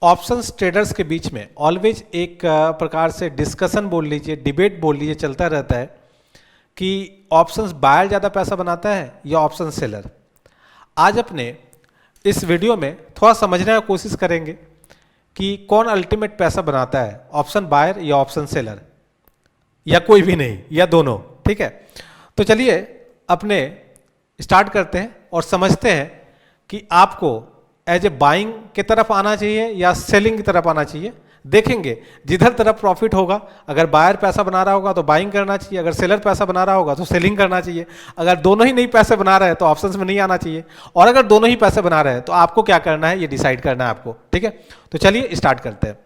Options traders के बीच में always एक प्रकार से डिस्कशन बोल लीजिए, डिबेट बोल लीजिए, चलता रहता है कि ऑप्शंस बायर ज़्यादा पैसा बनाता है या ऑप्शन सेलर। आज अपने इस वीडियो में थोड़ा समझने की कोशिश करेंगे कि कौन अल्टीमेट पैसा बनाता है, ऑप्शन बायर या ऑप्शन सेलर, या कोई भी नहीं, या दोनों। ठीक है, तो चलिए अपने स्टार्ट करते हैं और समझते हैं कि आपको एज ए बाइंग की तरफ आना चाहिए या सेलिंग की तरफ आना चाहिए। देखेंगे जिधर तरफ प्रॉफिट होगा, अगर बायर पैसा बना रहा होगा तो बाइंग करना चाहिए, अगर सेलर पैसा बना रहा होगा तो सेलिंग करना चाहिए। अगर दोनों ही नहीं पैसे बना रहे हैं तो ऑप्शंस में नहीं आना चाहिए, और अगर दोनों ही पैसे बना रहे हैं तो आपको क्या करना है ये डिसाइड करना है आपको। ठीक है, तो चलिए स्टार्ट करते हैं।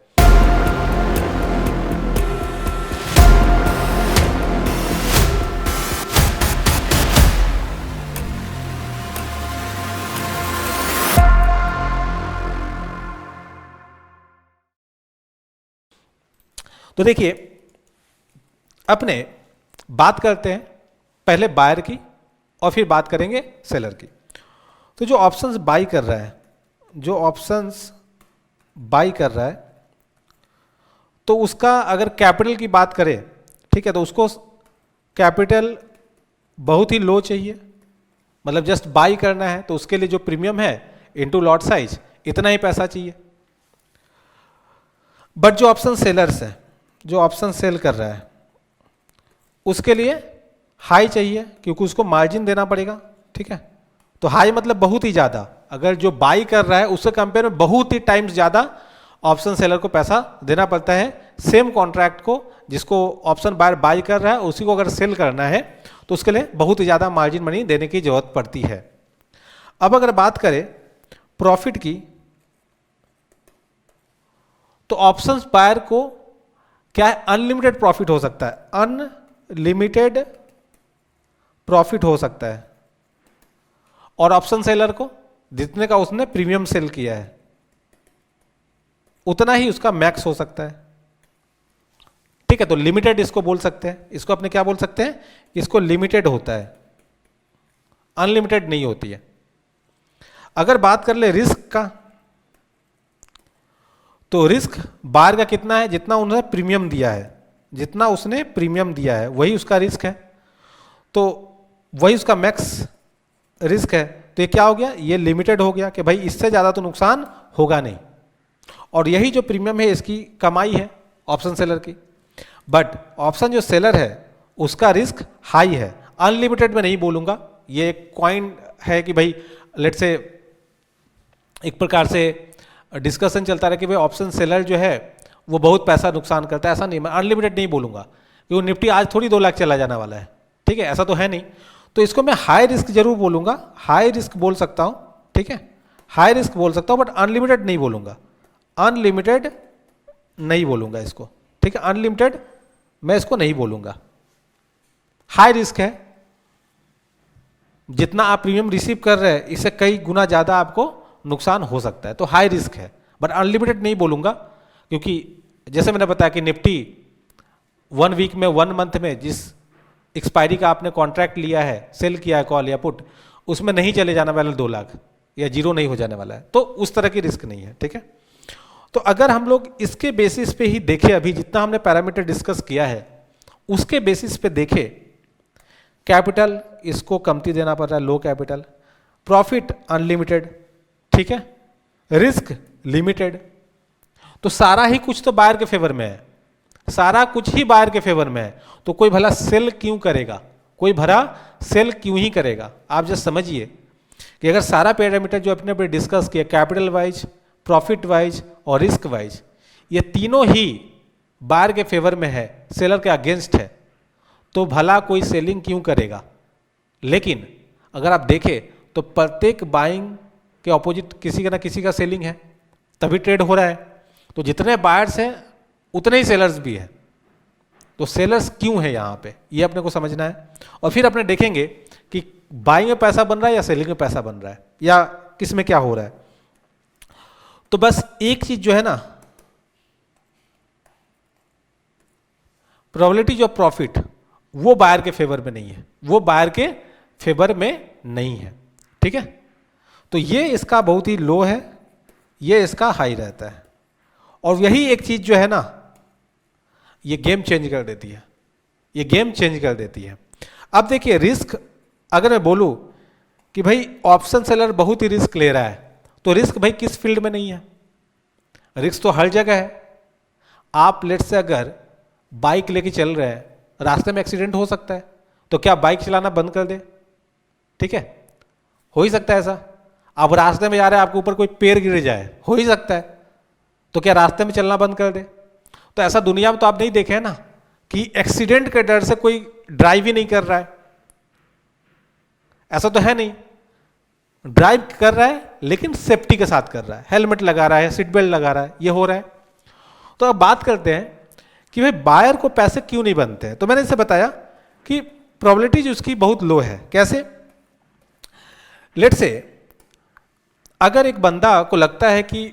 तो देखिए, अपने बात करते हैं पहले बायर की और फिर बात करेंगे सेलर की। तो जो ऑप्शंस बाई कर रहा है, तो उसका अगर कैपिटल की बात करें, ठीक है, तो उसको कैपिटल बहुत ही लो चाहिए, मतलब जस्ट बाई करना है तो उसके लिए जो प्रीमियम है इनटू लॉट साइज इतना ही पैसा चाहिए। बट जो ऑप्शन सेलर्स है, जो ऑप्शन सेल कर रहा है, उसके लिए हाई चाहिए क्योंकि उसको मार्जिन देना पड़ेगा। ठीक है, तो हाई मतलब बहुत ही ज़्यादा, अगर जो बाई कर रहा है उससे कंपेयर में बहुत ही टाइम्स ज़्यादा ऑप्शन सेलर को पैसा देना पड़ता है। सेम कॉन्ट्रैक्ट को जिसको ऑप्शन बायर बाई कर रहा है उसी को अगर सेल करना है तो उसके लिए बहुत ही ज़्यादा मार्जिन मनी देने की जरूरत पड़ती है। अब अगर बात करें प्रॉफिट की, तो ऑप्शंस बायर को क्या है, अनलिमिटेड प्रॉफिट हो सकता है, अनलिमिटेड प्रॉफिट हो सकता है, और ऑप्शन सेलर को जितने का उसने प्रीमियम सेल किया है उतना ही उसका मैक्स हो सकता है। ठीक है, तो लिमिटेड इसको बोल सकते हैं, इसको अपने क्या बोल सकते हैं, इसको लिमिटेड होता है, अनलिमिटेड नहीं होती है। अगर बात कर ले रिस्क का, तो रिस्क बायर का कितना है, जितना उन्होंने प्रीमियम दिया है, जितना उसने प्रीमियम दिया है वही उसका रिस्क है, तो वही उसका मैक्स रिस्क है। तो ये क्या हो गया, ये लिमिटेड हो गया कि भाई इससे ज़्यादा तो नुकसान होगा नहीं, और यही जो प्रीमियम है इसकी कमाई है ऑप्शन सेलर की। बट ऑप्शन जो सेलर है उसका रिस्क हाई है, अनलिमिटेड में नहीं बोलूँगा, ये एक कॉइन है कि भाई लेट से एक प्रकार से डिस्कशन चलता रहा कि भाई ऑप्शन सेलर जो है वो बहुत पैसा नुकसान करता है। ऐसा नहीं, मैं अनलिमिटेड नहीं बोलूँगा क्योंकि निफ्टी आज थोड़ी 2 लाख चला जाने वाला है। ठीक है, ऐसा तो है नहीं, तो इसको मैं हाई रिस्क जरूर बोलूँगा, हाई रिस्क बोल सकता हूँ। ठीक है, हाई रिस्क बोल सकता हूँ, बट अनलिमिटेड नहीं बोलूँगा, अनलिमिटेड नहीं बोलूँगा इसको। ठीक है, अनलिमिटेड मैं इसको नहीं बोलूँगा, हाई रिस्क है, जितना आप प्रीमियम रिसीव कर रहे हैं इससे कई गुना ज़्यादा आपको नुकसान हो सकता है, तो हाई रिस्क है, बट अनलिमिटेड नहीं बोलूँगा क्योंकि जैसे मैंने बताया कि निफ्टी 1 वीक में 1 मंथ में जिस एक्सपायरी का आपने कॉन्ट्रैक्ट लिया है, सेल किया है कॉल या पुट, उसमें नहीं चले जाने वाला 2 लाख या जीरो नहीं हो जाने वाला है, तो उस तरह की रिस्क नहीं है। ठीक है, तो अगर हम लोग इसके बेसिस पे ही देखें, अभी जितना हमने पैरामीटर डिस्कस किया है उसके बेसिस पे देखें, कैपिटल इसको कमती देना पड़ रहा है, लो कैपिटल, प्रॉफिट अनलिमिटेड, ठीक है, रिस्क लिमिटेड, तो सारा ही कुछ तो बायर के फेवर में है, सारा कुछ ही बायर के फेवर में है, तो कोई भला सेल क्यों करेगा, कोई भला सेल क्यों ही करेगा। आप जस्ट समझिए कि अगर सारा पैरामीटर जो अपने डिस्कस किया, कैपिटल वाइज, प्रॉफिट वाइज और रिस्क वाइज, ये तीनों ही बायर के फेवर में है, सेलर के अगेंस्ट है, तो भला कोई सेलिंग क्यों करेगा। लेकिन अगर आप देखें तो प्रत्येक बाइंग के ऑपोजिट किसी का ना किसी का सेलिंग है, तभी ट्रेड हो रहा है, तो जितने बायर्स हैं उतने ही सेलर्स भी हैं, तो सेलर्स क्यों है यहाँ पे, ये अपने को समझना है। और फिर अपने देखेंगे कि बाइंग में पैसा बन रहा है या सेलिंग में पैसा बन रहा है, या किस में क्या हो रहा है। तो बस एक चीज जो है ना, प्रोबेबिलिटी ऑफ प्रॉफिट, वो बायर के फेवर में नहीं है, वो बायर के फेवर में नहीं है। ठीक है, तो ये इसका बहुत ही लो है, ये इसका हाई रहता है। और यही एक चीज जो है ना, ये गेम चेंज कर देती है, ये गेम चेंज कर देती है। अब देखिए रिस्क, अगर मैं बोलूं कि भाई ऑप्शन सेलर बहुत ही रिस्क ले रहा है, तो रिस्क भाई किस फील्ड में नहीं है? रिस्क तो हर जगह है। आप लेट से अगर बाइक लेके चल रहे हैं, रास्ते में एक्सीडेंट हो सकता है, तो क्या बाइक चलाना बंद कर दे? ठीक है, हो ही सकता है ऐसा। आप रास्ते में जा रहे हैं, आपके ऊपर कोई पेड़ गिर जाए, हो ही सकता है, तो क्या रास्ते में चलना बंद कर दे? तो ऐसा दुनिया में तो आप नहीं देखे हैं ना कि एक्सीडेंट के डर से कोई ड्राइव ही नहीं कर रहा है, ऐसा तो है नहीं। ड्राइव कर रहा है लेकिन सेफ्टी के साथ कर रहा है, हेलमेट लगा रहा है, सीट बेल्ट लगा रहा है, ये हो रहा है। तो अब बात करते हैं कि भाई बायर को पैसे क्यों नहीं बनते हैं। तो मैंने इसे बताया कि प्रोबेबिलिटी उसकी बहुत लो है। कैसे? लेट से अगर एक बंदा को लगता है कि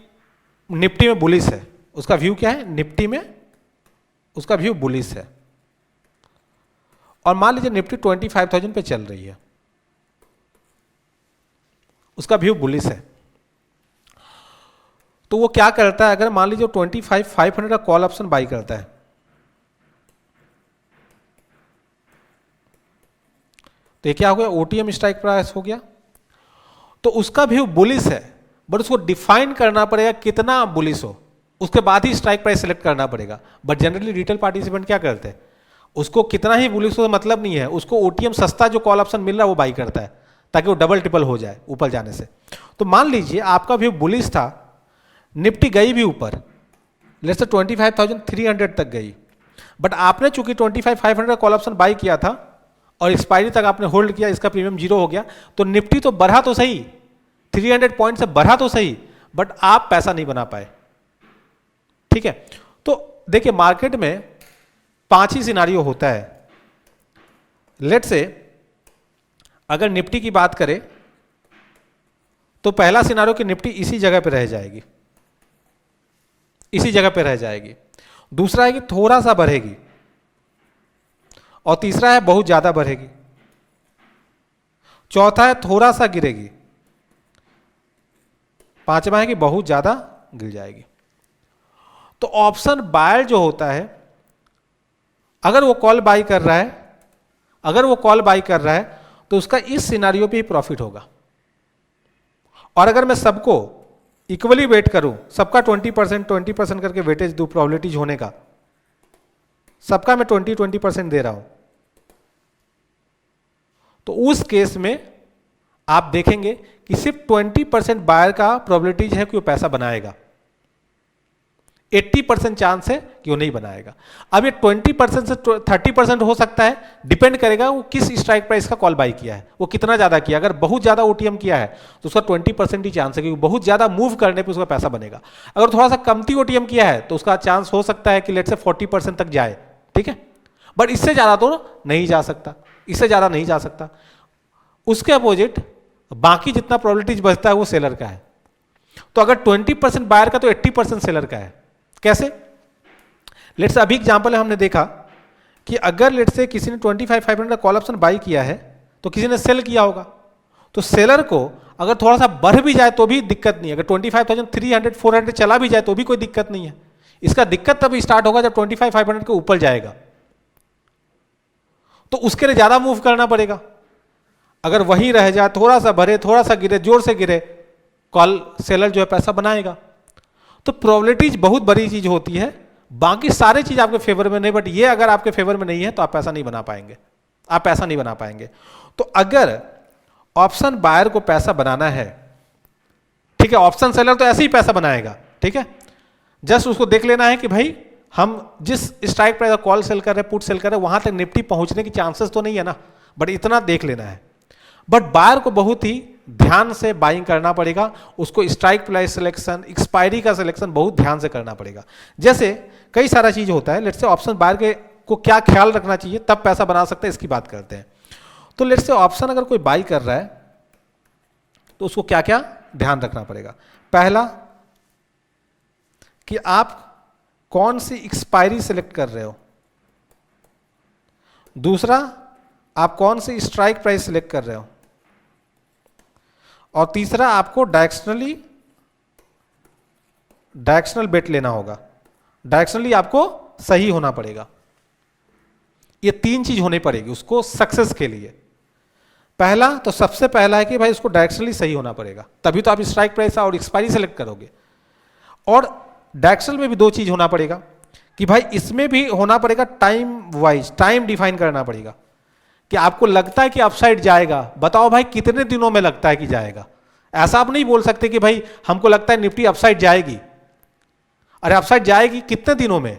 निफ्टी में बुलिश है, उसका व्यू क्या है? निफ्टी में उसका व्यू बुलिश है, और मान लीजिए निफ्टी 25,000 पे चल रही है, उसका व्यू बुलिश है, तो वो क्या करता है? अगर मान लीजिए 25,500 का कॉल ऑप्शन बाई करता है, तो ये क्या हो गया? ओटीएम स्ट्राइक प्राइस हो गया। तो उसका व्यू बुलिश है, बट उसको डिफाइन करना पड़ेगा कितना बुलिश हो, उसके बाद ही स्ट्राइक प्राइस सेलेक्ट करना पड़ेगा। बट जनरली रिटेल पार्टिसिपेंट क्या करते हैं? उसको कितना ही बुलिश हो मतलब नहीं है, उसको ओटीएम सस्ता जो कॉल ऑप्शन मिल रहा है वो बाई करता है, ताकि वो डबल ट्रिपल हो जाए ऊपर जाने से। तो मान लीजिए आपका व्यू बुलिश था, निफ्टी गई भी ऊपर, लेट्स से 25,300 तक गई, बट आपने चूंकि 25,500 का कॉल ऑप्शन बाई किया था और एक्सपायरी तक आपने होल्ड किया, इसका प्रीमियम जीरो हो गया, तो निफ्टी तो बढ़ा तो सही, 300 पॉइंट से बढ़ा तो सही, बट आप पैसा नहीं बना पाए। ठीक है, तो देखिए मार्केट में 5 ही सिनारियो होता है। लेट से अगर निफ्टी की बात करें तो पहला सिनारियो कि निफ्टी इसी जगह पे रह जाएगी, इसी जगह पे रह जाएगी। दूसरा है कि थोड़ा सा बढ़ेगी, और तीसरा है बहुत ज्यादा बढ़ेगी। चौथा है थोड़ा सा गिरेगी। पांचवा है कि बहुत ज्यादा गिर जाएगी। तो ऑप्शन बायर जो होता है, अगर वो कॉल बाई कर रहा है, अगर वो कॉल बाई कर रहा है तो उसका इस सिनारियो पे ही प्रॉफिट होगा। और अगर मैं सबको इक्वली वेट करूं, सबका 20% करके वेटेज दूं प्रोबेबिलिटीज होने का, सबका मैं 20% दे रहा हूं, तो उस केस में आप देखेंगे कि सिर्फ 20% बायर का प्रोबेबिलिटीज है कि वो पैसा बनाएगा, 80% चांस है कि वो नहीं बनाएगा। अब ये 20% से 30% हो सकता है, डिपेंड करेगा वो किस स्ट्राइक प्राइस का कॉल बाई किया है, वो कितना ज्यादा किया। अगर बहुत ज्यादा ओटीएम किया है तो उसका 20% ही चांस है, क्योंकि बहुत ज्यादा मूव करने पे उसका पैसा बनेगा। अगर थोड़ा सा कमती ओटीएम किया है तो उसका चांस हो सकता है कि लेट से 40% तक जाए। ठीक है, बट इससे ज्यादा तो नहीं जा सकता, इससे ज्यादा नहीं जा सकता। उसके अपोजिट बाकी जितना प्रोबेबिलिटीज बचता है वो सेलर का है। तो अगर 20% बायर का तो 80% सेलर का है। कैसे? लेट्स से अभी एग्जांपल है, हमने देखा कि अगर लेट्स से किसी ने 25,500 का कॉल ऑप्शन बाई किया है तो किसी ने सेल किया होगा, तो सेलर को अगर थोड़ा सा बढ़ भी जाए तो भी दिक्कत नहीं है। अगर 25,300 400 चला भी जाए तो भी कोई दिक्कत नहीं है। इसका दिक्कत तब स्टार्ट होगा जब 25,500 के ऊपर जाएगा, तो उसके लिए ज्यादा मूव करना पड़ेगा। अगर वही रह जाए, थोड़ा सा भरे, थोड़ा सा गिरे, जोर से गिरे, कॉल सेलर जो है पैसा बनाएगा। तो प्रोबेबिलिटीज बहुत बड़ी चीज होती है, बाकी सारे चीज आपके फेवर में नहीं, बट ये अगर आपके फेवर में नहीं है तो आप पैसा नहीं बना पाएंगे, आप पैसा नहीं बना पाएंगे। तो अगर ऑप्शन बायर को पैसा बनाना है, ठीक है, ऑप्शन सेलर तो ऐसे ही पैसा बनाएगा। ठीक है, जस्ट उसको देख लेना है कि भाई हम जिस स्ट्राइक प्राइस कॉल सेल कर रहे हैं, पुट सेल कर रहे हैं, वहां तक निफ्टी पहुंचने की चांसेस तो नहीं है ना, बट इतना देख लेना है। बट बायर को बहुत ही ध्यान से बाइंग करना पड़ेगा, उसको स्ट्राइक प्राइस सिलेक्शन, एक्सपायरी का सिलेक्शन बहुत ध्यान से करना पड़ेगा। जैसे कई सारा चीज होता है, लेट्स से ऑप्शन बायर के को क्या ख्याल रखना चाहिए तब पैसा बना सकते हैं, इसकी बात करते हैं। तो लेट्स से ऑप्शन अगर कोई बाई कर रहा है तो उसको क्या क्या ध्यान रखना पड़ेगा। पहला कि आप कौन सी एक्सपायरी सिलेक्ट कर रहे हो। दूसरा, आप कौन सी स्ट्राइक प्राइस सिलेक्ट कर रहे हो। और तीसरा, आपको डायरेक्शनल बेट लेना होगा, डायरेक्शनली आपको सही होना पड़ेगा। ये 3 चीज होनी पड़ेगी उसको सक्सेस के लिए। पहला तो सबसे पहला है कि भाई उसको डायरेक्शनली सही होना पड़ेगा, तभी तो आप स्ट्राइक प्राइस और एक्सपायरी सेलेक्ट करोगे। और डायरेक्शनल में भी 2 चीज होना पड़ेगा कि भाई इसमें भी होना पड़ेगा टाइम वाइज, टाइम डिफाइन करना पड़ेगा कि आपको लगता है कि अपसाइड जाएगा, बताओ भाई कितने दिनों में लगता है कि जाएगा। ऐसा आप नहीं बोल सकते कि भाई हमको लगता है निफ्टी अपसाइड जाएगी। अरे अपसाइड जाएगी कितने दिनों में?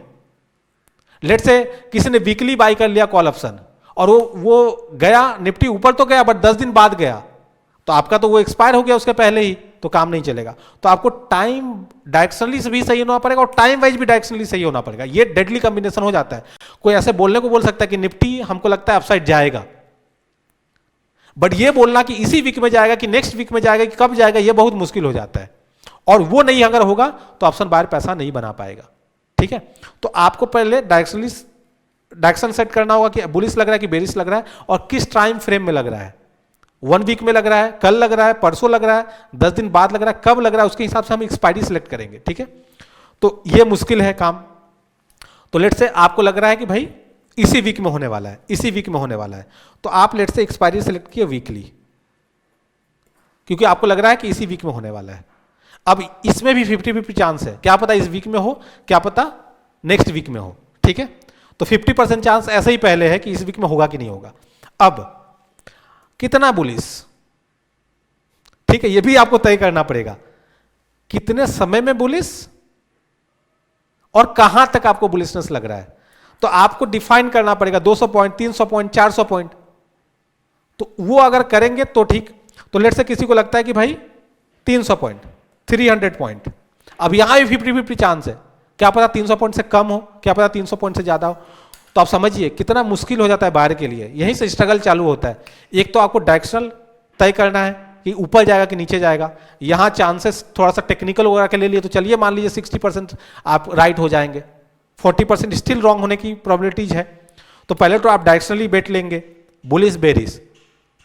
लेट से किसी ने वीकली बाई कर लिया कॉल ऑप्शन और वो गया, निफ्टी ऊपर तो गया बट 10 दिन बाद गया, तो आपका तो वो एक्सपायर हो गया उसके पहले ही, तो काम नहीं चलेगा। तो आपको टाइम डायरेक्शनली से भी सही होना पड़ेगा और टाइम वाइज भी डायरेक्शनली सही होना पड़ेगा। ये डेडली कॉम्बिनेशन हो जाता है। कोई ऐसे बोलने को बोल सकता है कि निफ्टी हमको लगता है अपसाइड जाएगा, बट ये बोलना कि इसी वीक में जाएगा कि नेक्स्ट वीक में जाएगा कि कब जाएगा, ये बहुत मुश्किल हो जाता है। और वो नहीं अगर होगा तो ऑप्शन बायर पैसा नहीं बना पाएगा। ठीक है, तो आपको पहले डायरेक्शन सेट करना होगा कि बुलिश लग रहा है कि बेरिश लग रहा है और किस टाइम फ्रेम में लग रहा है। 1 वीक में लग रहा है, कल लग रहा है, परसों लग रहा है, 10 दिन बाद लग रहा है, कब लग रहा है, उसके हिसाब से हम एक्सपायरी सिलेक्ट करेंगे। ठीक है, तो ये मुश्किल है काम। तो लेट से आपको लग रहा है कि भाई इसी वीक में होने वाला है, इसी वीक में होने वाला है, तो आप लेट से एक्सपायरी सिलेक्ट किए वीकली, क्योंकि आपको लग रहा है कि इसी वीक में होने वाला है। अब इसमें भी 50-50 चांस है, क्या पता इस वीक में हो, क्या पता नेक्स्ट वीक में हो। ठीक है, तो 50% चांस ऐसे ही पहले है कि इस वीक में होगा कि नहीं होगा। अब कितना बुलिश, ठीक है, ये भी आपको तय करना पड़ेगा, कितने समय में बुलिश और कहां तक आपको बुलिशनेस लग रहा है। तो आपको डिफाइन करना पड़ेगा 200 पॉइंट, 300 पॉइंट, 400 पॉइंट, तो वो अगर करेंगे तो ठीक। तो लेट से किसी को लगता है कि भाई 300 पॉइंट, 300 पॉइंट, अब यहां भी 50-50 चांस है, क्या पता 300 पॉइंट से कम हो, क्या पता 300 पॉइंट से ज्यादा हो। तो आप समझिए कितना मुश्किल हो जाता है बाहर के लिए, यहीं से स्ट्रगल चालू होता है। एक तो आपको डायरेक्शनल तय करना है कि ऊपर जाएगा कि नीचे जाएगा, यहां चांसेस थोड़ा सा टेक्निकल वगैरह के ले लिए तो चलिए मान लीजिए 60% आप राइट हो जाएंगे, 40% स्टिल रॉन्ग होने की प्रोबेबिलिटीज है। तो पहले तो आप डायरेक्शनली बेट लेंगे बुलिश बेरिश,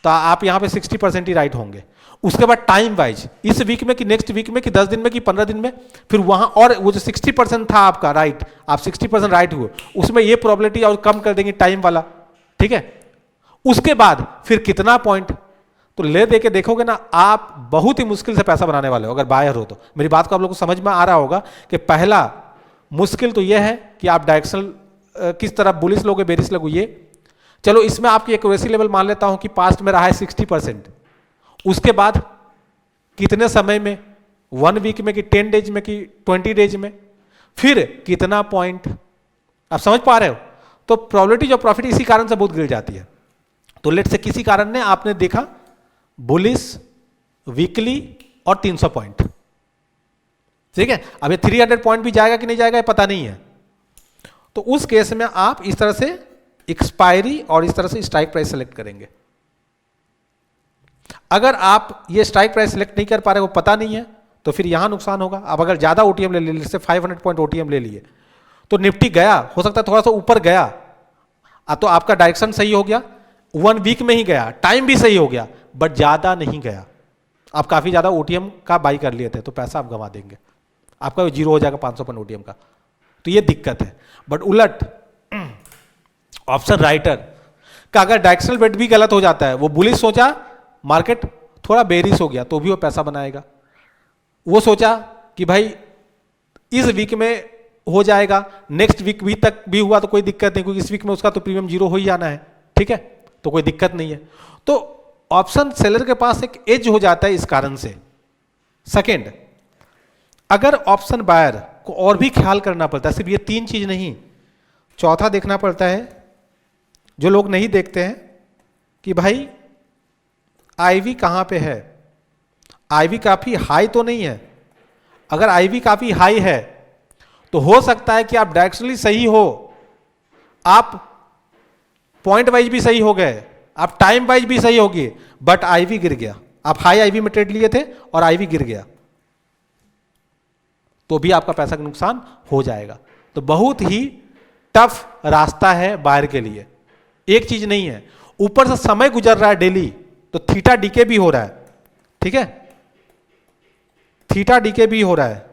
तो आप यहां पे 60% ही राइट होंगे। उसके बाद टाइम वाइज, इस वीक में कि नेक्स्ट वीक में कि 10 दिन में कि 15 दिन में, फिर वहां और वो जो 60% था आपका राइट, आप 60% राइट हुए, उसमें ये प्रोबेबिलिटी और कम कर देंगे टाइम वाला। ठीक है, उसके बाद फिर कितना पॉइंट, तो ले दे के देखोगे ना, आप बहुत ही मुश्किल से पैसा बनाने वाले हो अगर बायर हो तो। मेरी बात को आप लोगों को समझ में आ रहा होगा कि पहला मुश्किल तो यह है कि आप डायरेक्शनल किस तरह बुलिश लोगे बेरिश लोगे। ये चलो इसमें आपकी एक्यूरेसी लेवल मान लेता हूं कि पास्ट में रहा है 60%। उसके बाद कितने समय में, 1 वीक में कि 10 डेज में कि 20 डेज में, फिर कितना पॉइंट, आप समझ पा रहे हो। तो प्रोबेबिलिटी ऑफ प्रॉफिट इसी कारण से बहुत गिर जाती है। तो लेट से किसी कारण ने आपने देखा बुलिश वीकली और 300 पॉइंट, ठीक है, अब ये 300 पॉइंट भी जाएगा कि नहीं जाएगा ये पता नहीं है। तो उस केस में आप इस तरह से एक्सपायरी और इस तरह से स्ट्राइक प्राइस सेलेक्ट करेंगे। अगर आप ये स्ट्राइक प्राइस सेलेक्ट नहीं कर पा रहे, वो पता नहीं है, तो फिर यहां नुकसान होगा। अब अगर ज्यादा ओटीएम ले लिए, जैसे 500 पॉइंट ओटीएम ले लिए, तो निफ्टी गया, हो सकता है थोड़ा सा ऊपर गया, तो आपका डायरेक्शन सही हो गया, 1 वीक में ही गया, टाइम भी सही हो गया, बट ज्यादा नहीं गया। आप काफी ज्यादा ओटीएम का बाई कर लिए थे, तो पैसा आप गंवा देंगे, आपका जीरो हो जाएगा 500 पॉइंट ओटीएम का। तो ये दिक्कत है। बट उलट ऑप्शन राइटर का अगर डायरेक्शनल बेट भी गलत हो जाता है, वो बुलिश सोचा मार्केट थोड़ा बेरिश हो गया, तो भी वो पैसा बनाएगा। वो सोचा कि भाई इस वीक में हो जाएगा, नेक्स्ट वीक भी तक भी हुआ तो कोई दिक्कत नहीं, क्योंकि इस वीक में उसका तो प्रीमियम जीरो हो ही जाना है। ठीक है, तो कोई दिक्कत नहीं है। तो ऑप्शन सेलर के पास एक एज हो जाता है इस कारण से। सेकेंड, अगर ऑप्शन बायर को और भी ख्याल करना पड़ता है, सिर्फ ये 3 चीज नहीं, चौथा देखना पड़ता है जो लोग नहीं देखते हैं कि भाई आईवी कहां पे है। आईवी काफी हाई तो नहीं है। अगर आईवी काफी हाई है तो हो सकता है कि आप डायरेक्शनली सही हो, आप पॉइंट वाइज भी सही हो गए, आप टाइम वाइज भी सही हो गए, बट आईवी गिर गया। आप हाई आईवी में ट्रेड लिए थे और आईवी गिर गया, तो भी आपका पैसा का नुकसान हो जाएगा। तो बहुत ही टफ रास्ता है बायर के लिए। एक चीज नहीं है, ऊपर से समय गुजर रहा है डेली, तो थीटा डीके भी हो रहा है। ठीक है, थीटा डीके भी हो रहा है।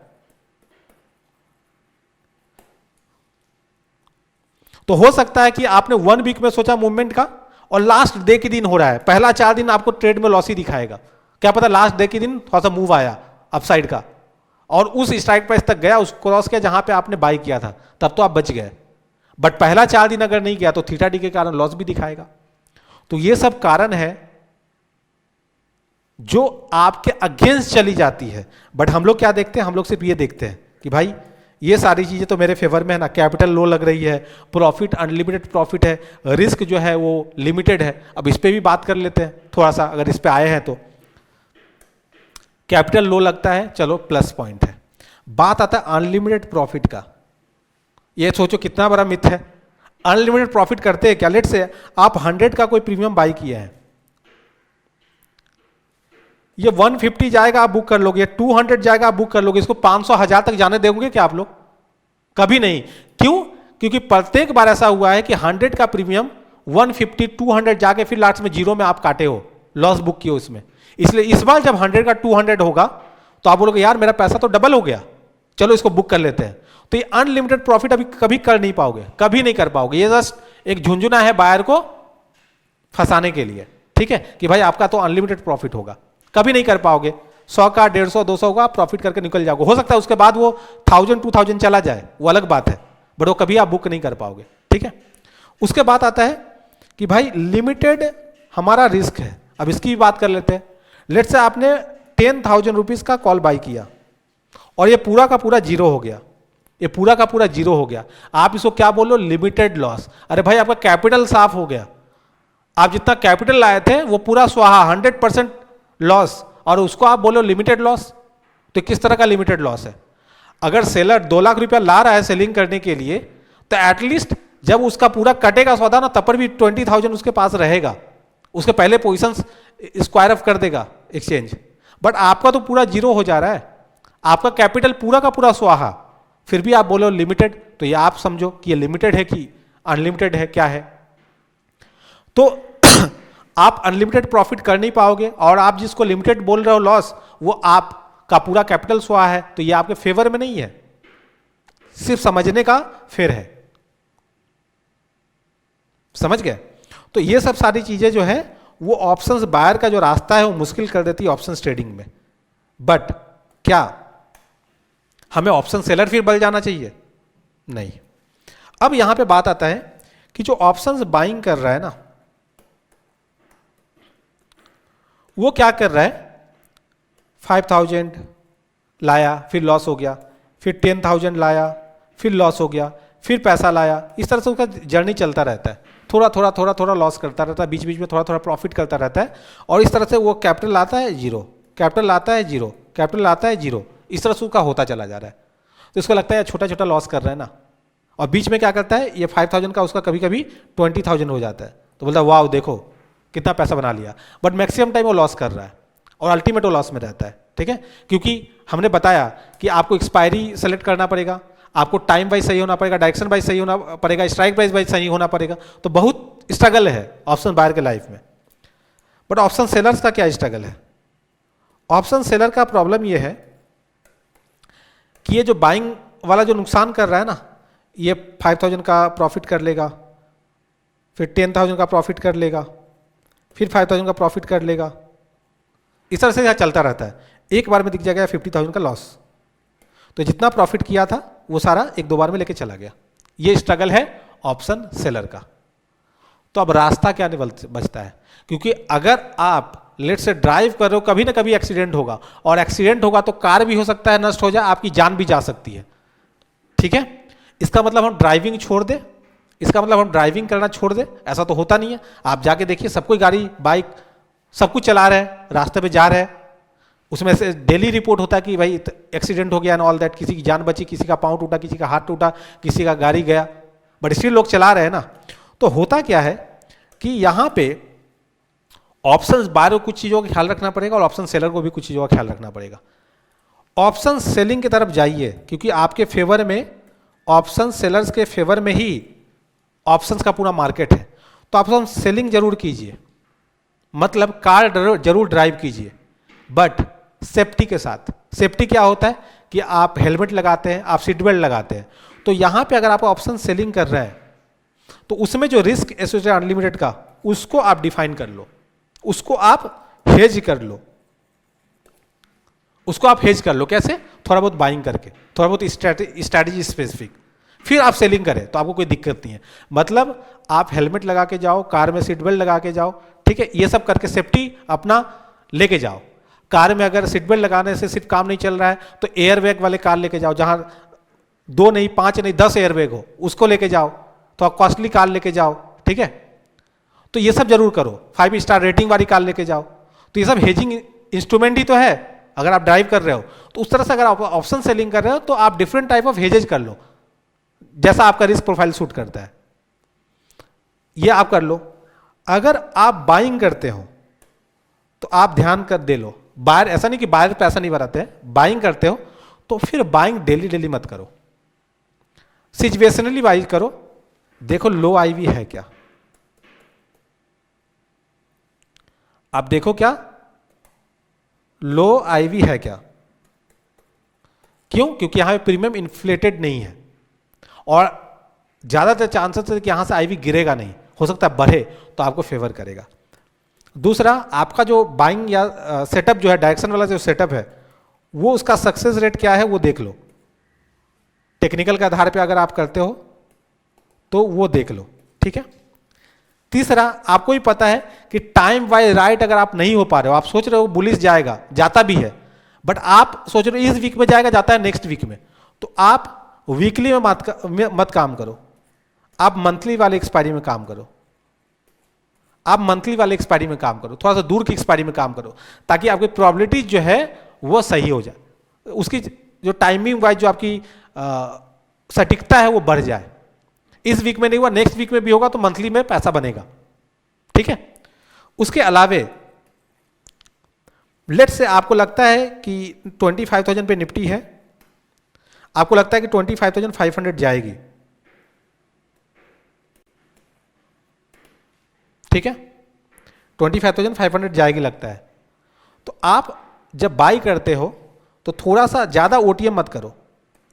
तो हो सकता है कि आपने 1 वीक में सोचा मूवमेंट का और लास्ट डे के दिन हो रहा है, पहला 4 दिन आपको ट्रेड में लॉस ही दिखाएगा, क्या पता लास्ट डे के दिन थोड़ा सा मूव आया अपसाइड का और उस स्ट्राइक प्राइस तक गया, उस क्रॉस किया जहां पे आपने बाई किया था, तब तो आप बच गए। बट पहला 4 दिन अगर नहीं गया तो थीटा डी के कारण लॉस भी दिखाएगा। तो ये सब कारण है जो आपके अगेंस्ट चली जाती है। बट हम लोग क्या देखते हैं, हम लोग सिर्फ ये देखते हैं कि भाई ये सारी चीजें तो मेरे फेवर में है ना, कैपिटल लो लग रही है, प्रॉफिट अनलिमिटेड प्रॉफिट है, रिस्क जो है वो लिमिटेड है। अब इस पे भी बात कर लेते हैं थोड़ा सा, अगर इस पे आए हैं तो कैपिटल लो लगता है, चलो प्लस पॉइंट है। बात आता है अनलिमिटेड प्रॉफिट का। ये सोचो कितना बड़ा मिथ है, अनलिमिटेड प्रॉफिट करते हैं क्या? लेट से आप 100 का कोई प्रीमियम बाई किया है, ये 150 जाएगा आप बुक कर लोगे, 200 जाएगा आप बुक कर लोगे, इसको 500 1000 तक जाने देंगे क्या आप लोग? कभी नहीं। क्यों? क्योंकि प्रत्येक बार ऐसा हुआ है कि 100 का प्रीमियम 150 200 जाके फिर लास्ट में जीरो में आप काटे हो, लॉस बुक किए हो इसमें। इसलिए इस बार जब 100 का 200 होगा तो आप बोलोगे यार मेरा पैसा तो डबल हो गया, चलो इसको बुक कर लेते हैं। तो ये अनलिमिटेड प्रॉफिट अभी कभी कर नहीं पाओगे, कभी नहीं कर पाओगे। ये जस्ट एक झुंझुना है बायर को फंसाने के लिए, ठीक है, कि भाई आपका तो अनलिमिटेड प्रॉफिट होगा, कभी नहीं कर पाओगे। 100 का 150 200 का प्रॉफिट करके निकल जाओगे, हो सकता है उसके बाद वो 1000 2000 चला जाए, वो अलग बात है, बट वो कभी आप बुक नहीं कर पाओगे, ठीक है। उसके बाद आता है कि भाई लिमिटेड हमारा रिस्क है। अब इसकी भी बात कर लेते हैं। लेट्स से आपने 10,000 रुपीज का कॉल बाई किया और ये पूरा का पूरा जीरो हो गया, ये पूरा का पूरा जीरो हो गया, आप इसको क्या बोलो? Limited loss. अरे भाई आपका कैपिटल साफ हो गया, आप जितना कैपिटल लाए थे वो पूरा स्वाहा, 100% लॉस, और उसको आप बोलो लिमिटेड लॉस। तो किस तरह का लिमिटेड लॉस है? अगर सेलर 2 लाख रुपया ला रहा है सेलिंग करने के लिए, तो एटलीस्ट जब उसका पूरा कटेगा सौदा ना, तब पर भी 20,000 उसके पास रहेगा, उसके पहले पोजीशंस स्क्वायर ऑफ कर देगा एक्सचेंज। बट आपका तो पूरा जीरो हो जा रहा है, आपका कैपिटल पूरा का पूरा स्वाहा, फिर भी आप बोलो लिमिटेड। तो ये आप समझो कि ये लिमिटेड है कि अनलिमिटेड है, क्या है? तो आप अनलिमिटेड प्रॉफिट कर नहीं पाओगे, और आप जिसको लिमिटेड बोल रहे हो लॉस, वो आपका पूरा कैपिटल स्वाहा है, तो ये आपके फेवर में नहीं है, सिर्फ समझने का फेर है। समझ गए? तो ये सब सारी चीजें जो है वो ऑप्शंस बायर का जो रास्ता है वो मुश्किल कर देती है ऑप्शंस ट्रेडिंग में। बट क्या हमें ऑप्शन सेलर फिर बन जाना चाहिए? नहीं। अब यहां पे बात आता है कि जो ऑप्शंस बाइंग कर रहा है ना, वो क्या कर रहा है? 5,000 लाया फिर लॉस हो गया, फिर 10,000 लाया फिर लॉस हो गया, फिर पैसा लाया, इस तरह से उसका जर्नी चलता रहता है, थोड़ा थोड़ा थोड़ा थोड़ा लॉस करता रहता है, बीच बीच में थोड़ा थोड़ा प्रॉफिट करता रहता है, और इस तरह से वो कैपिटल आता है जीरो, कैपिटल आता है जीरो, कैपिटल आता है जीरो, इस तरह से उसका होता चला जा रहा है। तो इसको लगता है छोटा छोटा लॉस कर रहा है ना, और बीच में क्या करता है, ये 5,000 का उसका कभी कभी 20,000 हो जाता है, तो बोलता है वाह देखो कितना पैसा बना लिया, बट मैक्सिमम टाइम वो लॉस कर रहा है और अल्टीमेट वो लॉस में रहता है, ठीक है। क्योंकि हमने बताया कि आपको एक्सपायरी सेलेक्ट करना पड़ेगा, आपको टाइम वाइज सही होना पड़ेगा, डायरेक्शन वाइज सही होना पड़ेगा, स्ट्राइक प्राइस वाइज सही होना पड़ेगा, तो बहुत स्ट्रगल है ऑप्शन बायर के लाइफ में। बट ऑप्शन सेलर्स का क्या स्ट्रगल है? ऑप्शन सेलर का प्रॉब्लम ये है कि ये जो बाइंग वाला जो नुकसान कर रहा है ना, ये 5,000 का प्रॉफिट कर लेगा, फिर 10,000 का प्रॉफिट कर लेगा, फिर 5,000 का प्रॉफिट कर लेगा, इस तरह से यह चलता रहता है। एक बार में दिख जाएगा 50,000 का लॉस, तो जितना प्रॉफिट किया था वो सारा 1-2 बार में लेके चला गया। ये स्ट्रगल है ऑप्शन सेलर का। तो अब रास्ता क्या बचता है? क्योंकि अगर आप लेट से ड्राइव कर रहे हो, कभी ना कभी एक्सीडेंट होगा, और एक्सीडेंट होगा तो कार भी हो सकता है नष्ट हो जाए, आपकी जान भी जा सकती है, ठीक है। इसका मतलब हम ड्राइविंग छोड़ दें? इसका मतलब हम ड्राइविंग करना छोड़ दें? ऐसा तो होता नहीं है। आप जाके देखिए, सब कोई गाड़ी बाइक सब कुछ चला रहा है, रास्ते पे जा रहा है, उसमें से डेली रिपोर्ट होता है कि भाई एक्सीडेंट हो गया एंड ऑल दैट, किसी की जान बची, किसी का पाँव टूटा, किसी का हाथ टूटा, किसी का गाड़ी गया, बट स्टिल लोग चला रहे हैं ना। तो होता क्या है कि यहाँ पे ऑप्शंस बायर को कुछ चीज़ों का ख्याल रखना पड़ेगा और ऑप्शन सेलर को भी कुछ चीज़ों का ख्याल रखना पड़ेगा। ऑप्शन सेलिंग की तरफ जाइए, क्योंकि आपके फेवर में, ऑप्शन सेलर्स के फेवर में ही ऑप्शंस का पूरा मार्केट है। तो ऑप्शन सेलिंग जरूर कीजिए, मतलब कार जरूर ड्राइव कीजिए, बट सेफ्टी के साथ। सेफ्टी क्या होता है कि आप हेलमेट लगाते हैं, आप सीट बेल्ट लगाते हैं। तो यहाँ पे अगर आप ऑप्शन सेलिंग कर रहे हैं तो उसमें जो रिस्क एसोसिएटेड अनलिमिटेड का, उसको आप डिफाइन कर लो, उसको आप हेज कर लो, उसको आप हेज कर लो। कैसे? थोड़ा बहुत बाइंग करके, थोड़ा बहुत स्ट्रैटेजी स्पेसिफिक, फिर आप सेलिंग करें तो आपको कोई दिक्कत नहीं है। मतलब आप हेलमेट लगा के जाओ, कार में सीट बेल्ट लगा के जाओ, ठीक है, ये सब करके सेफ्टी अपना लेके जाओ। कार में अगर सीट बेल्ट लगाने से सिर्फ काम नहीं चल रहा है तो एयर बैग वाले कार लेके जाओ, जहां 2 नहीं 5 नहीं 10 एयर बैग हो, उसको लेके जाओ। तो आप कॉस्टली कार लेके जाओ, ठीक है। तो ये सब जरूर करो। 5 स्टार रेटिंग वाली कार लेके जाओ। तो ये सब हेजिंग इंस्ट्रूमेंट ही तो है अगर आप ड्राइव कर रहे हो। तो उस तरह से अगर आप ऑप्शन सेलिंग कर रहे हो तो आप डिफरेंट टाइप ऑफ हेजेज कर लो, जैसा आपका रिस्क प्रोफाइल सूट करता है, ये आप कर लो। अगर आप बाइंग करते हो तो आप ध्यान कर दे लो, बायर, ऐसा नहीं कि बायर पैसा नहीं बनाते हैं, बाइंग करते हो तो फिर बाइंग डेली डेली मत करो, सिचुएशनली बाइंग करो। देखो लो आईवी है क्या, आप देखो क्या लो आईवी है क्या। क्यों? क्योंकि यहां पे प्रीमियम इन्फ्लेटेड नहीं है और ज्यादातर चांसेस है कि यहां से आईवी गिरेगा नहीं, हो सकता है बढ़े, तो आपको फेवर करेगा। दूसरा, आपका जो बाइंग या सेटअप जो है, डायरेक्शन वाला जो सेटअप है, वो उसका सक्सेस रेट क्या है वो देख लो। टेक्निकल के आधार पे अगर आप करते हो तो वो देख लो, ठीक है। तीसरा, आपको ही पता है कि टाइम वाइज राइट अगर आप नहीं हो पा रहे हो, आप सोच रहे हो बुलिश जाएगा, जाता भी है, बट आप सोच रहे हो इस वीक में जाएगा, जाता है नेक्स्ट वीक में, तो आप वीकली में मत काम करो, आप मंथली वाले एक्सपायरी में काम करो। आप मंथली वाले एक्सपायरी में काम करो, थोड़ा सा दूर की एक्सपायरी में काम करो, ताकि आपकी प्रोबेबिलिटी जो है वो सही हो जाए, उसकी जो टाइमिंग वाइज जो आपकी सटीकता है वो बढ़ जाए। इस वीक में नहीं हुआ, नेक्स्ट वीक में भी होगा तो मंथली में पैसा बनेगा, ठीक है। उसके अलावे लेट से आपको लगता है कि 25,000 पे निफ्टी है, आपको लगता है कि 25,500 जाएगी, ठीक है, 25,500 जाएगी लगता है, तो आप जब बाई करते हो तो थोड़ा सा ज्यादा ओटीएम मत करो,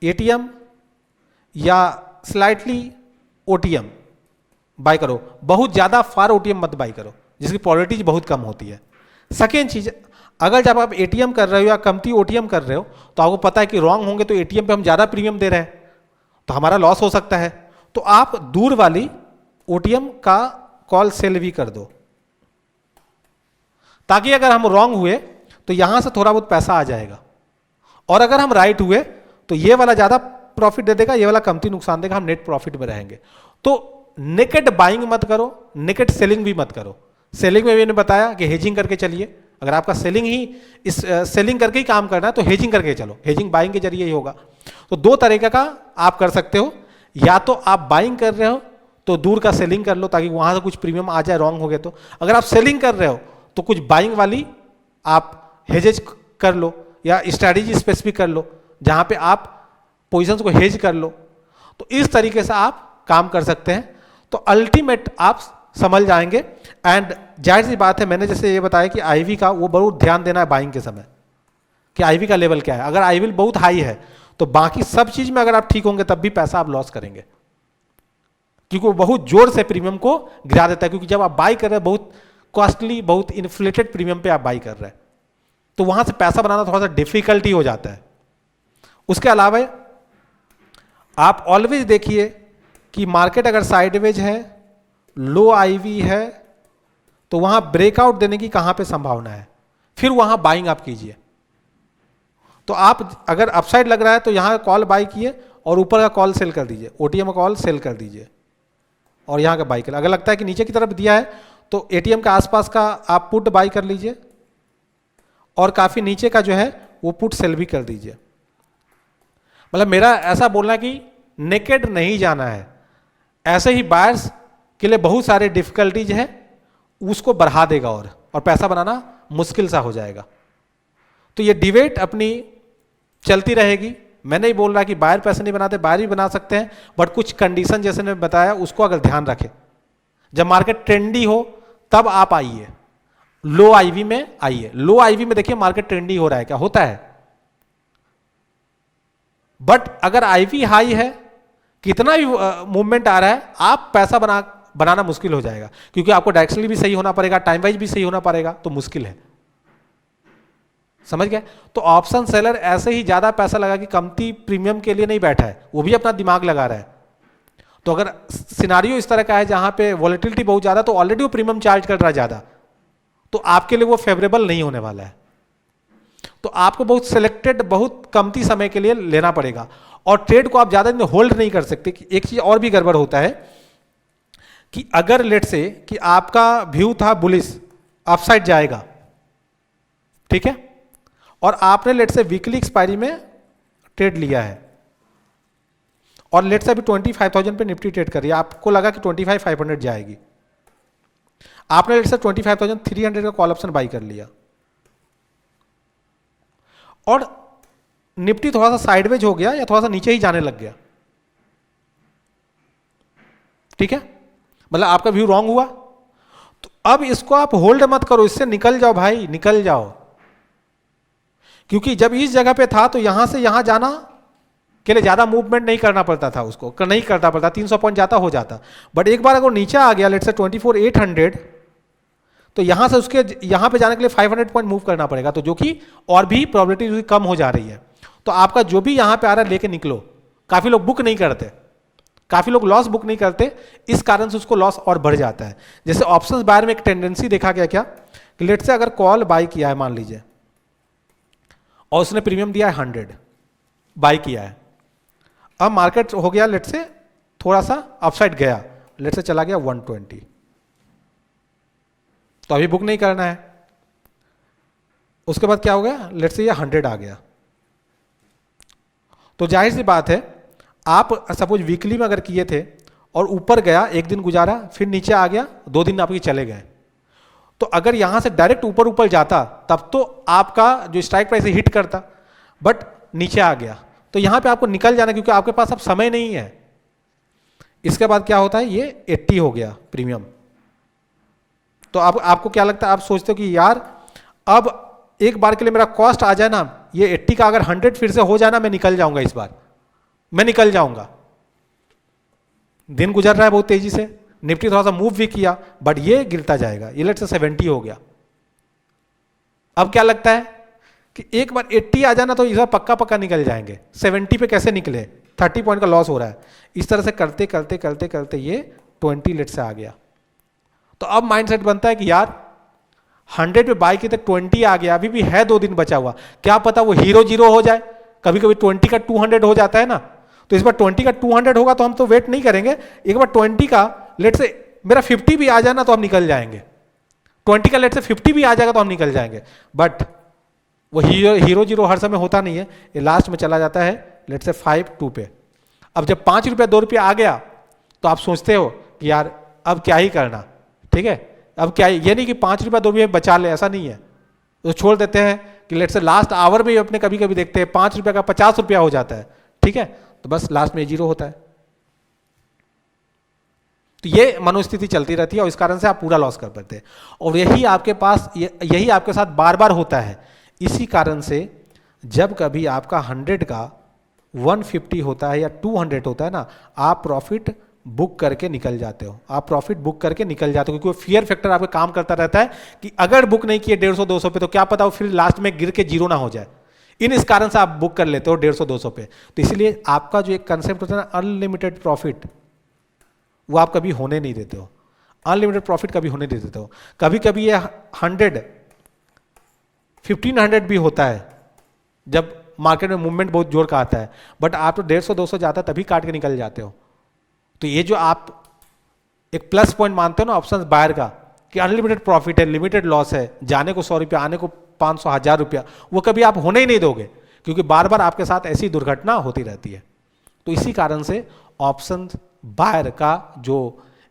एटीएम या स्लाइटली ओटीएम बाई करो, बहुत ज्यादा फार ओटीएम मत बाई करो जिसकी प्रोबेबिलिटी बहुत कम होती है। सेकेंड चीज, अगर जब आप एटीएम कर रहे हो या कमती ओटीएम कर रहे हो तो आपको पता है कि रॉन्ग होंगे तो एटीएम पे हम ज्यादा प्रीमियम दे रहे हैं तो हमारा लॉस हो सकता है, तो आप दूर वाली ओटीएम का कॉल सेल भी कर दो, ताकि अगर हम रॉन्ग हुए तो यहां से थोड़ा बहुत पैसा आ जाएगा, और अगर हम राइट हुए तो ये वाला ज्यादा प्रॉफिट दे देगा, ये वाला कमती नुकसान देगा, हम नेट प्रॉफिट में रहेंगे। तो नेकेड बाइंग मत करो, नेकेड सेलिंग भी मत करो। सेलिंग में मैंने बताया कि हेजिंग करके चलिए, अगर आपका सेलिंग ही इस सेलिंग करके ही काम करना है तो हेजिंग करके चलो, हेजिंग बाइंग के जरिए ही होगा। तो 2 तरीके का आप कर सकते हो, या तो आप बाइंग कर रहे हो तो दूर का सेलिंग कर लो ताकि वहां से कुछ प्रीमियम आ जाए रॉन्ग हो गए तो, अगर आप सेलिंग कर रहे हो तो कुछ बाइंग वाली आप हेजेज कर लो या स्ट्रैटेजी स्पेसिफिक कर लो जहां पे आप पोजीशंस को हेज कर लो। तो इस तरीके से आप काम कर सकते हैं, तो अल्टीमेट आप समझ जाएंगे। एंड जाहिर सी बात है, मैंने जैसे ये बताया कि आईवी का वो बहुत ध्यान देना है बाइंग के समय कि आईवी का लेवल क्या है। अगर आईवी बहुत हाई है तो बाकी सब चीज में अगर आप ठीक होंगे तब भी पैसा आप लॉस करेंगे, क्योंकि वो बहुत जोर से प्रीमियम को गिरा देता है। क्योंकि जब आप बाई कर रहे हैं बहुत कॉस्टली, बहुत इन्फ्लेटेड प्रीमियम पे आप बाई कर रहे हैं, तो वहां से पैसा बनाना थोड़ा सा डिफिकल्टी हो जाता है। उसके अलावा आप ऑलवेज देखिए कि मार्केट अगर साइडवेज है, लो आईवी है, तो वहां ब्रेकआउट देने की कहां पे संभावना है, फिर वहां बाइंग आप कीजिए। तो आप अगर अपसाइड लग रहा है तो यहां कॉल बाई किए और ऊपर का कॉल सेल कर दीजिए, ओटीएम का कॉल सेल कर दीजिए और यहां का बाई कर। अगर लगता है कि नीचे की तरफ दिया है तो एटीएम के आसपास का आप पुट बाई कर लीजिए और काफी नीचे का जो है वो पुट सेल भी कर दीजिए। मतलब मेरा ऐसा बोलना कि नेकेड नहीं जाना है, ऐसे ही बायर्स के लिए बहुत सारे डिफिकल्टीज है, उसको बढ़ा देगा और पैसा बनाना मुश्किल सा हो जाएगा। तो ये डिबेट अपनी चलती रहेगी। मैं नहीं बोल रहा कि बायर पैसे नहीं बनाते, बायर भी बना सकते हैं, बट कुछ कंडीशन जैसे मैंने बताया उसको अगर ध्यान रखें। जब मार्केट ट्रेंडी हो तब आप आइए, लो आईवी में आइए। लो आईवी में देखिए मार्केट ट्रेंडी हो रहा है, क्या होता है, बट अगर आईवी हाई है कितना भी मूवमेंट आ रहा है, आप पैसा बनाना मुश्किल हो जाएगा, क्योंकि आपको डायरेक्शनली भी सही होना पड़ेगा, टाइम वाइज भी सही होना पड़ेगा, तो मुश्किल है। समझ गए? तो ऑप्शन सेलर ऐसे ही ज्यादा पैसा लगा कि कमती प्रीमियम के लिए नहीं बैठा है, वो भी अपना दिमाग लगा रहा है। तो अगर सिनारियो इस तरह का है जहां पे वॉलेटिलिटी बहुत ज्यादा, तो ऑलरेडी वो प्रीमियम चार्ज कर रहा है ज्यादा, तो आपके लिए वो फेवरेबल नहीं होने वाला है। तो आपको बहुत सिलेक्टेड, बहुत कमती समय के लिए लेना पड़ेगा, और ट्रेड को आप ज्यादा दिन होल्ड नहीं कर सकते। एक चीज और भी गड़बड़ होता है कि अगर लेट से कि आपका व्यू था बुलिश, अपसाइड जाएगा, ठीक है, और आपने लेट से वीकली एक्सपायरी में ट्रेड लिया है, और लेट से अभी 25,000 पे निफ्टी ट्रेड कर रही है, आपको लगा कि 25,500 जाएगी, आपने लेट से 25,300 का कॉल ऑप्शन बाई कर लिया, और निफ्टी थोड़ा सा साइडवेज हो गया या थोड़ा सा नीचे ही जाने लग गया, ठीक है, मतलब आपका व्यू रॉन्ग हुआ। तो अब इसको आप होल्ड मत करो, इससे निकल जाओ भाई, निकल जाओ, क्योंकि जब इस जगह पे था तो यहां से यहां जाना के लिए ज्यादा मूवमेंट नहीं करना पड़ता था, उसको नहीं करना पड़ता, 300 पॉइंट जाता हो जाता। बट एक बार अगर नीचे आ गया लेट से 24,800, तो यहां से उसके यहां पे जाने के लिए 500 पॉइंट मूव करना पड़ेगा, तो जो कि और भी प्रोबेबिलिटी कम हो जा रही है। तो आपका जो भी यहां पे आ रहा है लेके निकलो। काफी लोग बुक नहीं करते, काफी लोग लॉस बुक नहीं करते, इस कारण से उसको लॉस और बढ़ जाता है। जैसे ऑप्शंस बायर में एक टेंडेंसी देखा गया क्या कि लेट से अगर कॉल बाई किया है मान लीजिए, और उसने प्रीमियम दिया है 100, बाई किया है, अब मार्केट हो गया लेट से थोड़ा सा अपसाइड गया, लेट से चला गया 120, तो अभी बुक नहीं करना है। उसके बाद क्या हो गया, लेट से ये 100 आ गया, तो जाहिर सी बात है आप सपोज वीकली में अगर किए थे और ऊपर गया, एक दिन गुजारा, फिर नीचे आ गया, 2 दिन आपके चले गए, तो अगर यहां से डायरेक्ट ऊपर ऊपर जाता तब तो आपका जो स्ट्राइक प्राइस हिट करता, बट नीचे आ गया तो यहां पे आपको निकल जाना, क्योंकि आपके पास अब समय नहीं है। इसके बाद क्या होता है, ये 80 हो गया प्रीमियम, तो आपको क्या लगता है, आप सोचते हो कि यार अब एक बार के लिए मेरा कॉस्ट आ जाए ना, ये 80 का अगर 100 फिर से हो जाना, मैं निकल जाऊंगा, इस बार मैं निकल जाऊंगा। दिन गुजर रहा है बहुत तेजी से, निफ्टी थोड़ा सा मूव भी किया, बट ये गिरता जाएगा, ये लेट से 70 हो गया। अब क्या लगता है कि एक बार 80 आ जाना तो इस बार पक्का पक्का निकल जाएंगे, 70 पे कैसे निकले, 30 पॉइंट का लॉस हो रहा है। इस तरह से करते करते करते करते ये 20 लेट से आ गया, तो अब माइंडसेट बनता है कि यार 100 पे बाई की, तो 20 आ गया, अभी भी है 2 दिन बचा हुआ, क्या पता वो हीरो जीरो हो जाए, कभी कभी 20 का 200 हो जाता है ना, तो इस बार 20 का 200 होगा तो हम तो वेट नहीं करेंगे, एक बार 20 का लेट से मेरा 50 भी आ जाना तो हम निकल जाएंगे, 20 का लेट से 50 भी आ जाएगा तो हम निकल जाएंगे। बट वो हीरो जीरो हर समय होता नहीं है, ये लास्ट में चला जाता है लेट से 5-2 पे। अब जब 5 रुपया 2 रुपया आ गया तो आप सोचते हो कि यार अब क्या ही करना, ठीक है, अब क्या, ये नहीं कि 5 रुपया 2 रुपये बचा ले, ऐसा नहीं है, तो छोड़ देते हैं कि लेट से लास्ट आवर में अपने कभी कभी देखते हैं 5 रुपया का 50 रुपया हो जाता है, ठीक है, तो बस लास्ट में जीरो होता है। तो ये मनोस्थिति चलती रहती है और इस कारण से आप पूरा लॉस कर पाते हैं, और यही आपके पास यही आपके साथ बार बार होता है। इसी कारण से जब कभी आपका 100 का 150 होता है या 200 होता है ना, आप प्रॉफिट बुक करके निकल जाते हो, आप प्रॉफिट बुक करके निकल जाते हो, क्योंकि वो फियर फैक्टर आपके काम करता रहता है कि अगर बुक नहीं किए 150-200 पे तो क्या पता वो फिर लास्ट में गिर के जीरो ना हो जाए, इस कारण से आप बुक कर लेते हो 150-200 पे। तो इसलिए आपका जो एक कंसेप्ट होता है ना अनलिमिटेड प्रॉफिट, वो आप कभी होने नहीं देते हो, अनलिमिटेड प्रॉफिट कभी होने नहीं देते हो। कभी कभी ये 100-1500 भी होता है जब मार्केट में मूवमेंट बहुत जोर का आता है, बट आप तो 150-200 जाता है तभी काट के निकल जाते हो। तो ये जो आप एक प्लस पॉइंट मानते हो ना ऑप्शंस बायर का कि अनलिमिटेड प्रॉफिट है, लिमिटेड लॉस है, जाने को 100 रुपया, आने को 500-1000 रुपया, वो कभी आप होने ही नहीं दोगे, क्योंकि बार बार आपके साथ ऐसी दुर्घटना होती रहती है। तो इसी कारण से ऑप्शन बायर का जो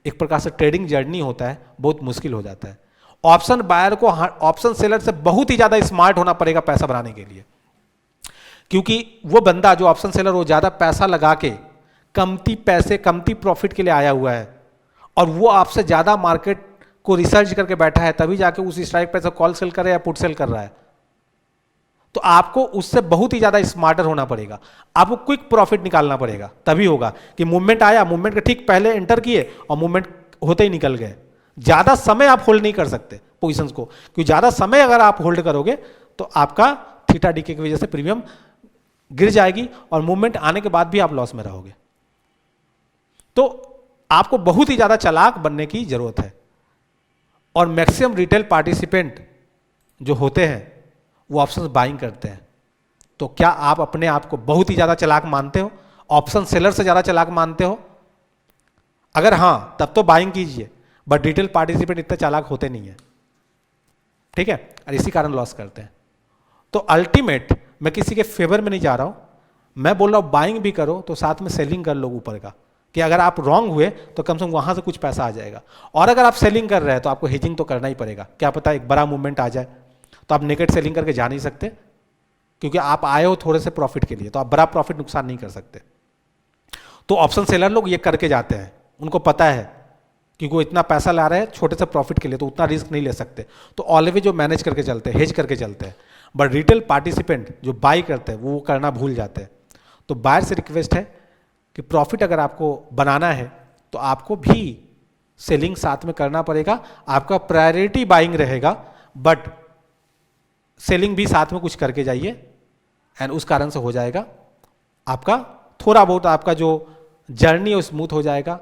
एक प्रकार से ट्रेडिंग जर्नी होता है बहुत मुश्किल हो जाता है। ऑप्शन बायर को ऑप्शन सेलर से बहुत ही ज्यादा स्मार्ट होना पड़ेगा पैसा बनाने के लिए, क्योंकि वो बंदा जो ऑप्शन सेलर वो ज्यादा पैसा लगा के कमती पैसे कमती प्रॉफिट के लिए आया हुआ है, और वो आपसे ज्यादा मार्केट को रिसर्च करके बैठा है, तभी जाके उस स्ट्राइक प्राइस कॉल सेल कर रहा है या पुट सेल कर रहा है। तो आपको उससे बहुत ही ज़्यादा स्मार्टर होना पड़ेगा, आपको क्विक प्रॉफिट निकालना पड़ेगा, तभी होगा कि मूवमेंट आया, मूवमेंट के ठीक पहले एंटर किए और मूवमेंट होते ही निकल गए। ज़्यादा समय आप होल्ड नहीं कर सकते पोजीशंस को, क्योंकि ज़्यादा समय अगर आप होल्ड करोगे तो आपका थीटा डीके की वजह से प्रीमियम गिर जाएगी और मूवमेंट आने के बाद भी आप लॉस में रहोगे। तो आपको बहुत ही ज़्यादा चालाक बनने की जरूरत है। और मैक्सिमम रिटेल पार्टिसिपेंट जो होते हैं वो ऑप्शंस बाइंग करते हैं। तो क्या आप अपने आप को बहुत ही ज़्यादा चालाक मानते हो, ऑप्शन सेलर से ज़्यादा चालाक मानते हो? अगर हाँ, तब तो बाइंग कीजिए, बट रिटेल पार्टिसिपेंट इतने चालाक होते नहीं है, ठीक है, और इसी कारण लॉस करते हैं। तो अल्टीमेट मैं किसी के फेवर में नहीं जा रहा हूं, मैं बोल रहा हूं बाइंग भी करो तो साथ में सेलिंग कर लो ऊपर का, कि अगर आप रॉन्ग हुए तो कम से कम वहां से कुछ पैसा आ जाएगा। और अगर आप सेलिंग कर रहे हैं तो आपको हेजिंग तो करना ही पड़ेगा, क्या पता एक बड़ा मूवमेंट आ जाए, तो आप नेकेड सेलिंग करके जा नहीं सकते, क्योंकि आप आए हो थोड़े से प्रॉफिट के लिए, तो आप बड़ा प्रॉफिट नुकसान नहीं कर सकते। तो ऑप्शन सेलर लोग ये करके जाते हैं, उनको पता है कि वो इतना पैसा ला रहे हैं छोटे से प्रॉफिट के लिए, तो उतना रिस्क नहीं ले सकते, तो ऑलवेज जो मैनेज करके चलते हैं, हेज करके चलते हैं। बट रिटेल पार्टिसिपेंट जो बाई करते हैं वो करना भूल जाते हैं। तो बायर से रिक्वेस्ट है कि प्रॉफिट अगर आपको बनाना है तो आपको भी सेलिंग साथ में करना पड़ेगा, आपका प्रायोरिटी बाइंग रहेगा, बट सेलिंग भी साथ में कुछ करके जाइए, एंड उस कारण से हो जाएगा आपका थोड़ा बहुत आपका जो जर्नी है वो स्मूथ हो जाएगा,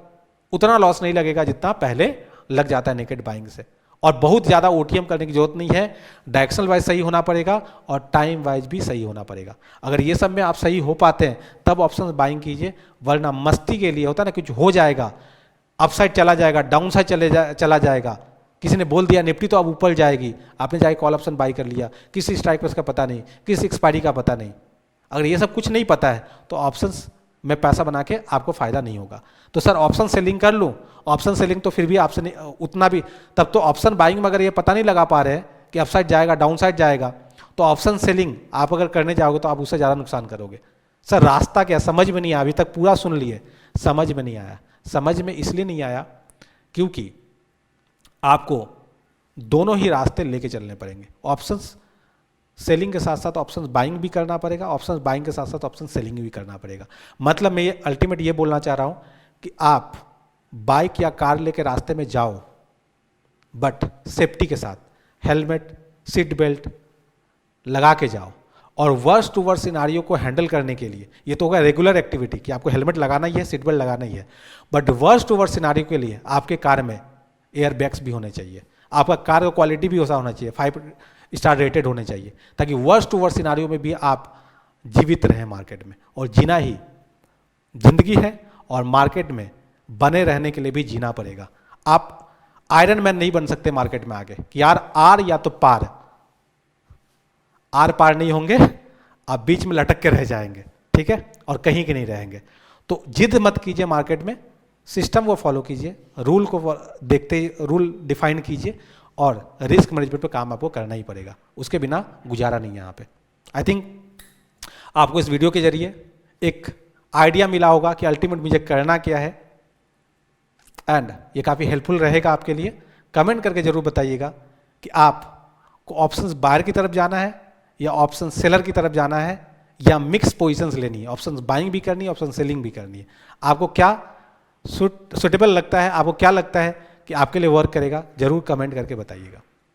उतना लॉस नहीं लगेगा जितना पहले लग जाता है नेकेड बाइंग से। और बहुत ज़्यादा ओटीएम करने की जरूरत नहीं है, डायरेक्शनल वाइज सही होना पड़ेगा और टाइम वाइज भी सही होना पड़ेगा। अगर ये सब में आप सही हो पाते हैं तब ऑप्शन बाइंग कीजिए, वरना मस्ती के लिए होता है ना, कुछ हो जाएगा, अपसाइड चला जाएगा, डाउन साइड चला जाएगा, किसी ने बोल दिया निफ्टी तो अब ऊपर जाएगी, आपने जाके कॉल ऑप्शन बाई कर लिया, किसी स्ट्राइक प्राइस का पता नहीं, किसी एक्सपायरी का पता नहीं। अगर ये सब कुछ नहीं पता है तो ऑप्शंस में पैसा बना के आपको फायदा नहीं होगा। तो सर ऑप्शन सेलिंग कर लूँ, ऑप्शन सेलिंग तो फिर भी आपसे उतना भी, तब तो ऑप्शन बाइंग में अगर ये पता नहीं लगा पा रहे हैं कि अपसाइड जाएगा डाउन साइड जाएगा, तो ऑप्शन सेलिंग आप अगर करने जाओगे तो आप उससे ज़्यादा नुकसान करोगे। सर रास्ता क्या, समझ में नहीं आया, अभी तक पूरा सुन लिए, समझ में नहीं आया। समझ में इसलिए नहीं आया क्योंकि आपको दोनों ही रास्ते लेके चलने पड़ेंगे, ऑप्शंस सेलिंग के साथ साथ ऑप्शंस बाइंग भी करना पड़ेगा, ऑप्शंस बाइंग के साथ साथ ऑप्शन सेलिंग भी करना पड़ेगा। मतलब मैं ये अल्टीमेट ये बोलना चाह रहा हूँ कि आप बाइक या कार लेके रास्ते में जाओ, बट सेफ्टी के साथ, हेलमेट सीट बेल्ट लगा के जाओ। और वर्स्ट टू वर्स्ट सिनारियो को हैंडल करने के लिए, ये तो होगा रेगुलर एक्टिविटी कि आपको हेलमेट लगाना ही है, सीट बेल्ट लगाना ही है, but worst to worst scenario के लिए आपके कार में एयर बैग्स भी होने चाहिए, आपका कार का क्वालिटी भी ऐसा होना चाहिए, 5 स्टार रेटेड होने चाहिए, ताकि वर्स्ट टू वर्स्ट सिनारियो में भी आप जीवित रहें मार्केट में। और जीना ही जिंदगी है, और मार्केट में बने रहने के लिए भी जीना पड़ेगा। आप आयरन मैन नहीं बन सकते मार्केट में आगे कि यार आर या तो पार, आर पार नहीं होंगे, आप बीच में लटक के रह जाएंगे, ठीक है, और कहीं के नहीं रहेंगे। तो जिद मत कीजिए मार्केट में, सिस्टम को फॉलो कीजिए, रूल को देखते, रूल डिफाइन कीजिए, और रिस्क मैनेजमेंट पे काम आपको करना ही पड़ेगा, उसके बिना गुजारा नहीं है यहाँ पे। आई थिंक आपको इस वीडियो के जरिए एक आइडिया मिला होगा कि अल्टीमेट मुझे करना क्या है, एंड ये काफ़ी हेल्पफुल रहेगा आपके लिए। कमेंट करके जरूर बताइएगा कि आपको ऑप्शंस बायर की तरफ जाना है या ऑप्शन सेलर की तरफ जाना है, या मिक्स पोजीशंस लेनी है, ऑप्शंस बाइंग भी करनी है, ऑप्शन सेलिंग भी करनी है। आपको क्या सूटेबल लगता है, आपको क्या लगता है कि आपके लिए वर्क करेगा, जरूर कमेंट करके बताइएगा।